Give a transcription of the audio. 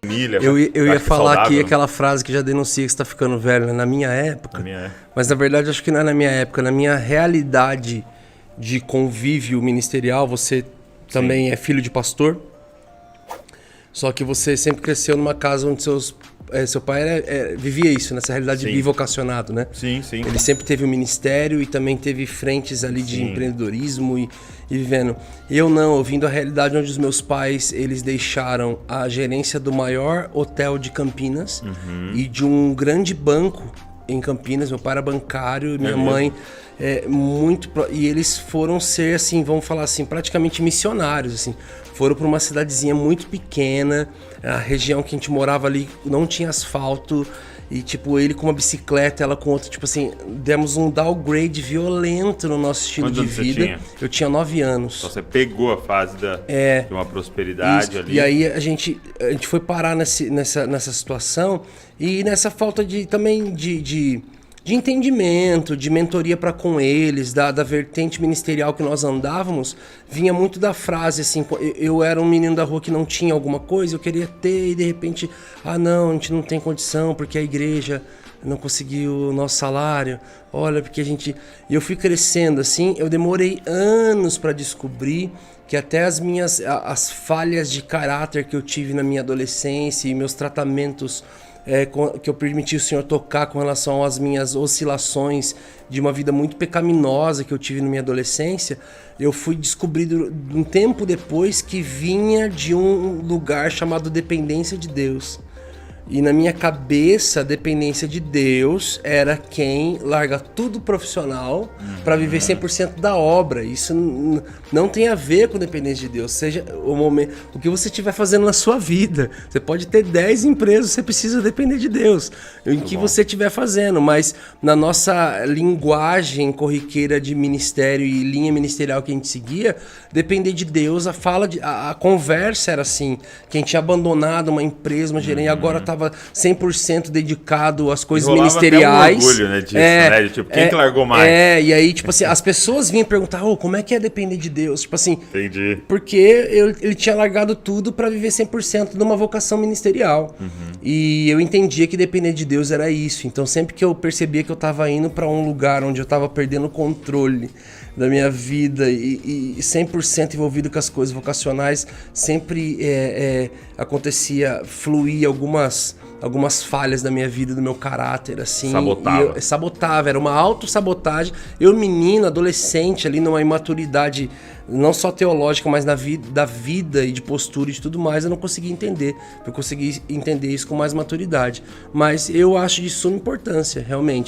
família. Eu ia falar aqui saudável. aquela frase que já denuncia que você tá ficando velho, né? Na minha época. Na minha época. Mas na verdade acho que não é na minha época. Na minha realidade de convívio ministerial, você também é filho de pastor. Só que você sempre cresceu numa casa onde seu pai vivia isso, nessa realidade de bivocacionado, né? Sim, sim. Ele sempre teve um ministério e também teve frentes ali de empreendedorismo e vivendo. Eu não, eu vim da realidade onde os meus pais, eles deixaram a gerência do maior hotel de Campinas e de um grande banco em Campinas. Meu pai era bancário e minha mãe e eles foram ser, assim, vamos falar assim, praticamente missionários, assim. Foram para uma cidadezinha muito pequena, a região que a gente morava ali não tinha asfalto, e tipo, ele com uma bicicleta, ela com outra, tipo assim, demos um downgrade violento no nosso estilo de vida. Você tinha? Eu tinha 9 anos. Então você pegou a fase de uma prosperidade isso. ali. E aí a gente foi parar nessa situação e nessa falta também de entendimento, de mentoria para com eles, da vertente ministerial que nós andávamos, vinha muito da frase assim, eu era um menino da rua que não tinha alguma coisa, eu queria ter e de repente, não, a gente não tem condição porque a igreja não conseguiu o nosso salário, olha, porque E eu fui crescendo assim, eu demorei anos para descobrir que até as falhas de caráter que eu tive na minha adolescência e meus tratamentos que eu permiti o Senhor tocar com relação às minhas oscilações de uma vida muito pecaminosa que eu tive na minha adolescência, eu fui descobrir um tempo depois que vinha de um lugar chamado dependência de Deus. E na minha cabeça, a dependência de Deus era quem larga tudo profissional para viver 100% da obra. Isso não tem a ver com dependência de Deus. Seja o que você estiver fazendo na sua vida. Você pode ter 10 empresas, você precisa depender de Deus. Em que você estiver fazendo. Mas na nossa linguagem corriqueira de ministério e linha ministerial que a gente seguia, depender de Deus, a conversa era assim. Quem tinha abandonado uma empresa, uma gerente, agora estava 100% dedicado às coisas ministeriais. Até um orgulho, né, disso, né? De, tipo, quem que largou mais? E aí, tipo assim, as pessoas vinham perguntar, como é que é depender de Deus? Tipo assim, entendi. Porque ele tinha largado tudo para viver 100% de uma vocação ministerial. E eu entendia que depender de Deus era isso. Então, sempre que eu percebia que eu estava indo para um lugar onde eu estava perdendo o controle da minha vida e 100% envolvido com as coisas vocacionais, sempre fluía algumas falhas da minha vida, do meu caráter, assim. Sabotava, era uma autossabotagem. Eu, menino, adolescente, ali numa imaturidade, não só teológica, mas da vida e de postura e de tudo mais, eu não conseguia entender. Eu consegui entender isso com mais maturidade. Mas eu acho de suma importância, realmente.